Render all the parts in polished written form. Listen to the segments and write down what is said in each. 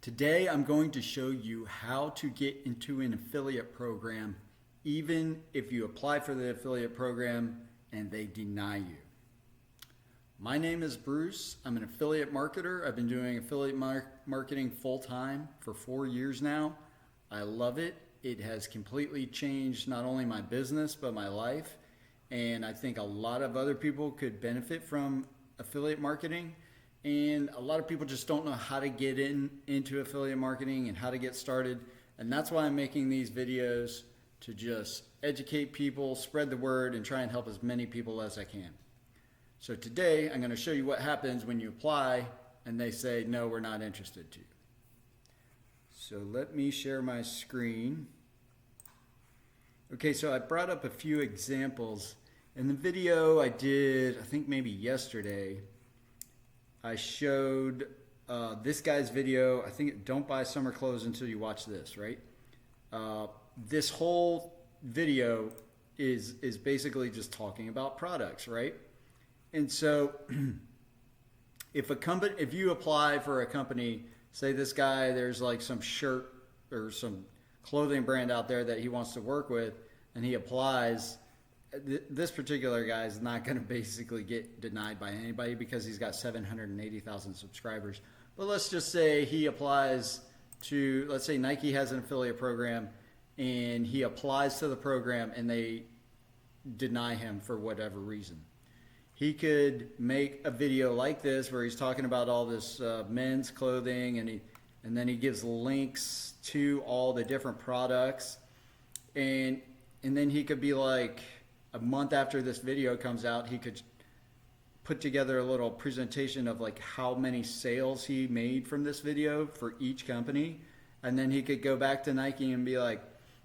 Today I'm going to show you how to get into an affiliate program even if you apply for the affiliate program and they deny you. My name is Bruce. I'm an affiliate marketer. I've been doing affiliate marketing full-time for 4 years now. I love it. It has completely changed not only my business but my life, and I think a lot of other people could benefit from affiliate marketing. And a lot of people just don't know how to get into affiliate marketing and how to get started. And that's why I'm making these videos, to just educate people, spread the word, and try and help as many people as I can. So today I'm going to show you what happens when you apply and they say, no, we're not interested to you. So let me share my screen. Okay, so I brought up a few examples. In the video I did, I think maybe yesterday, I showed this guy's video. I think don't buy summer clothes until you watch this, right? This whole video is basically just talking about products, right? And so if you apply for a company, say this guy, there's like some shirt or some clothing brand out there that he wants to work with, and he applies. This particular guy is not going to basically get denied by anybody because he's got 780,000 subscribers. But let's just say he applies to, let's say Nike has an affiliate program and he applies to the program and they deny him for whatever reason. He could make a video like this where he's talking about all this men's clothing, and then he gives links to all the different products, and then he could be like, a month after this video comes out, he could put together a little presentation of like how many sales he made from this video for each company. And then he could go back to Nike and be like,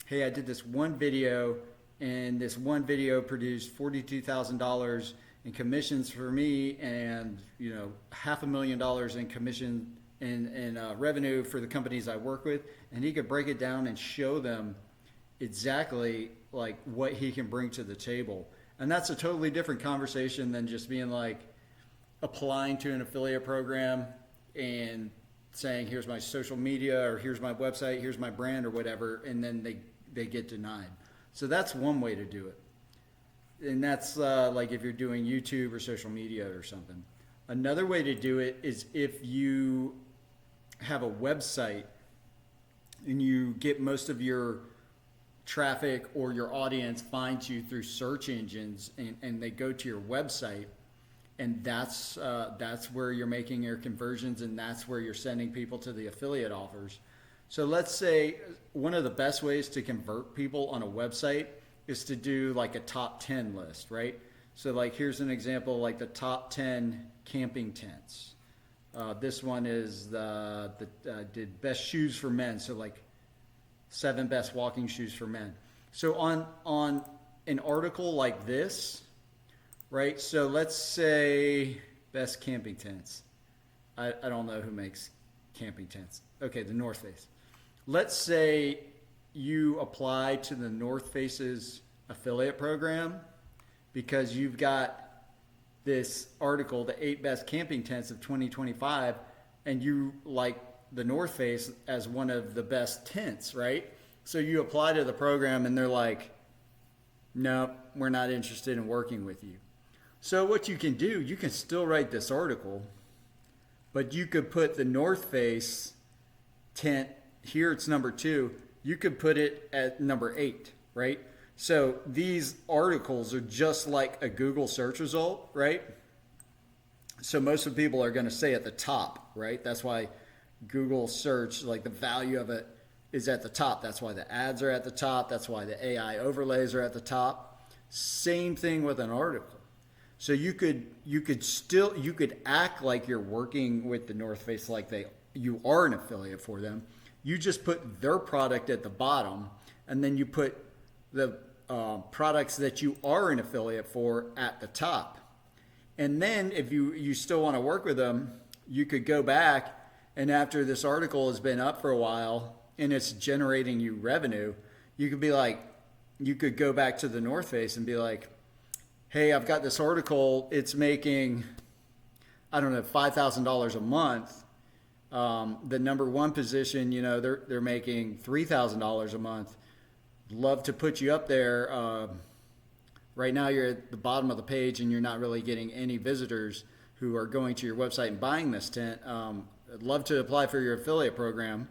hey, I did this one video, and this one video produced $42,000 in commissions for me, and $500,000 in commission in revenue for the companies I work with. And he could break it down and show them exactly like what he can bring to the table. And that's a totally different conversation than just being like applying to an affiliate program and saying, here's my social media, or here's my website, here's my brand, or whatever, and then they get denied. So that's one way to do it. And that's like if you're doing YouTube or social media or something. Another way to do it is if you have a website and you get most of your traffic or your audience finds you through search engines, and they go to your website, and that's where you're making your conversions, and that's where you're sending people to the affiliate offers. So let's say one of the best ways to convert people on a website is to do like a top 10 list, right? So like here's an example, like the top 10 camping tents. This one is did best shoes for men, so like 7 best walking shoes for men. So on an article like this, right? So let's say best camping tents. I don't know who makes camping tents. Okay, the North Face. Let's say you apply to the North Face's affiliate program because you've got this article, the 8 best camping tents of 2025, and you like the North Face as one of the best tents, right? So you apply to the program and they're like, no, we're not interested in working with you. So what you can do, you can still write this article, but you could put the North Face tent, here it's number 2, you could put it at number 8, right? So these articles are just like a Google search result, right? So most of the people are going to say at the top, right? That's why Google search, like the value of it is at the top. That's why the ads are at the top. That's why the AI overlays are at the top. Same thing with an article. So you could act like you're working with the North Face, like you are an affiliate for them. You just put their product at the bottom, and then you put the products that you are an affiliate for at the top. And then if you still want to work with them, you could go back, and after this article has been up for a while and it's generating you revenue, you could be like, you could go back to the North Face and be like, hey, I've got this article, it's making, I don't know, $5,000 a month. The number one position, you know, they're making $3,000 a month. Love to put you up there. Right now, you're at the bottom of the page, and you're not really getting any visitors who are going to your website and buying this tent. I'd love to apply for your affiliate program.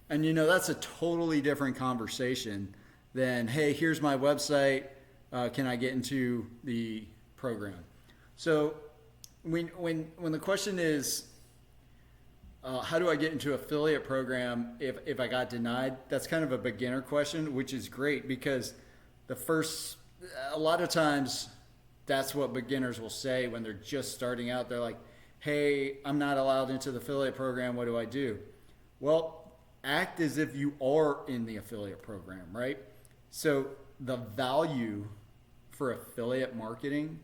And, you know, that's a totally different conversation than, hey, here's my website. Can I get into the program? So when the question is, how do I get into affiliate program if I got denied? That's kind of a beginner question, which is great because a lot of times that's what beginners will say when they're just starting out. They're like, hey, I'm not allowed into the affiliate program. What do I do? Well, act as if you are in the affiliate program, right? So the value for affiliate marketing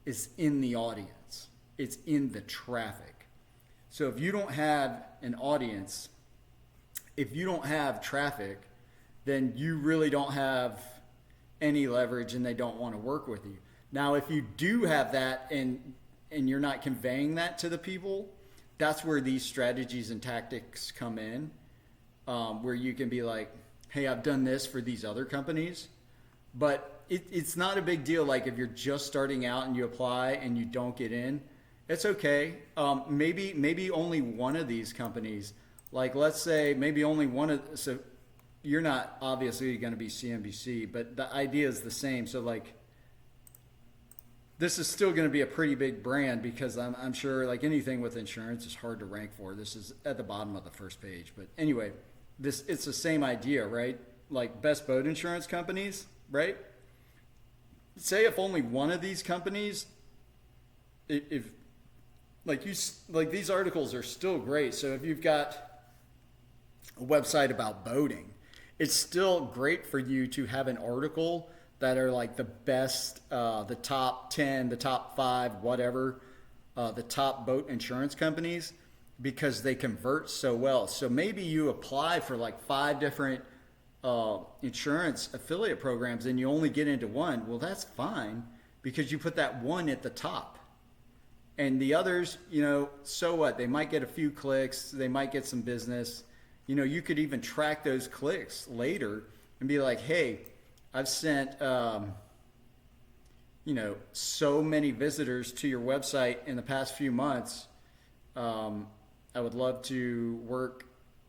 is in the audience. It's in the traffic. So if you don't have an audience, if you don't have traffic, then you really don't have any leverage and they don't want to work with you. Now, if you do have that and you're not conveying that to the people, that's where these strategies and tactics come in, where you can be like, hey, I've done this for these other companies, but it's not a big deal. Like if you're just starting out and you apply and you don't get in, it's okay. Maybe only one of these companies, like let's say maybe only one of, so you're not obviously going to be CNBC, but the idea is the same. So like, this is still going to be a pretty big brand because I'm sure like anything with insurance is hard to rank for. This is at the bottom of the first page. But anyway, it's the same idea, right? Like best boat insurance companies, right? Say if only one of these companies, if like these articles are still great. So if you've got a website about boating, it's still great for you to have an article that are like the best, the top 10, the top 5, whatever, the top boat insurance companies, because they convert so well. So maybe you apply for like 5 different insurance affiliate programs and you only get into one. Well, that's fine because you put that one at the top. And the others, you know, so what? They might get a few clicks. They might get some business. You know, you could even track those clicks later and be like, hey, I've sent, you know, so many visitors to your website in the past few months. I would love to work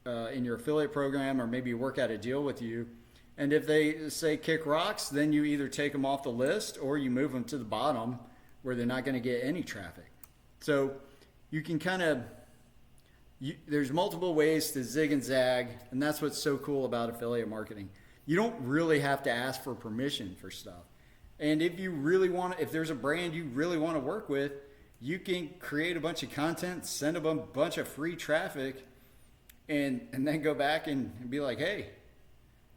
in your affiliate program or maybe work out a deal with you. And if they say kick rocks, then you either take them off the list or you move them to the bottom where they're not going to get any traffic. So you can kind of, there's multiple ways to zig and zag, and that's what's so cool about affiliate marketing. You don't really have to ask for permission for stuff. And if you really want, if there's a brand you really want to work with, you can create a bunch of content, send them a bunch of free traffic, and then go back and be like, hey,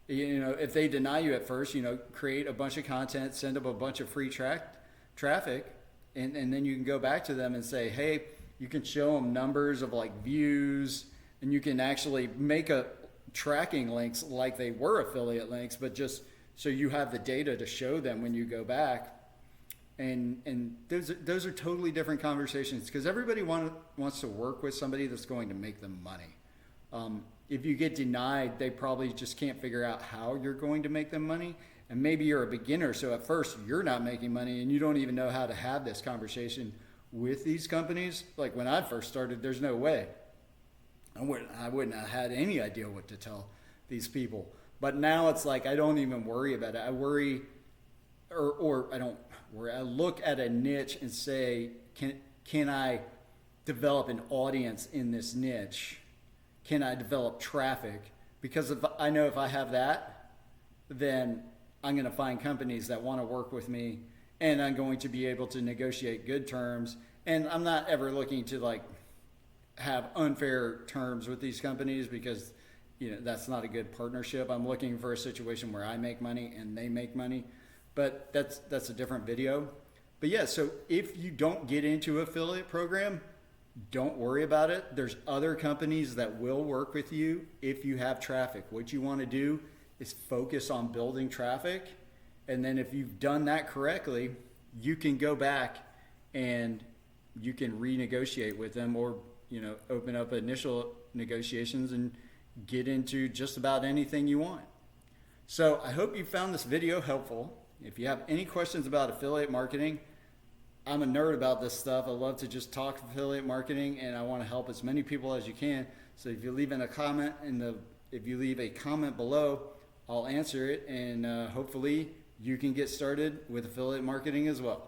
you know, if they deny you at first, you know, create a bunch of content, send them a bunch of free traffic, and then you can go back to them and say, hey, you can show them numbers of like views, and you can actually make a tracking links like they were affiliate links, but just so you have the data to show them when you go back. And those are totally different conversations because everybody wants to work with somebody that's going to make them money. If you get denied, they probably just can't figure out how you're going to make them money. And maybe you're a beginner, so at first you're not making money and you don't even know how to have this conversation with these companies. Like when I first started, there's no way. I wouldn't have had any idea what to tell these people. But now it's like I don't even worry about it. I worry, or I don't worry. I look at a niche and say, can I develop an audience in this niche? Can I develop traffic? Because if I know if I have that, then I'm going to find companies that want to work with me, and I'm going to be able to negotiate good terms. And I'm not ever looking to like have unfair terms with these companies because, you know, that's not a good partnership. I'm looking for a situation where I make money and they make money, but that's a different video. But yeah, so if you don't get into affiliate program, don't worry about it. There's other companies that will work with you if you have traffic. What you want to do is focus on building traffic. And then if you've done that correctly, you can go back and you can renegotiate with them or, you know, open up an initial negotiations and get into just about anything you want. So I hope you found this video helpful. If you have any questions about affiliate marketing, I'm a nerd about this stuff. I love to just talk affiliate marketing, and I want to help as many people as you can. So if you leave a comment below, I'll answer it, and hopefully you can get started with affiliate marketing as well.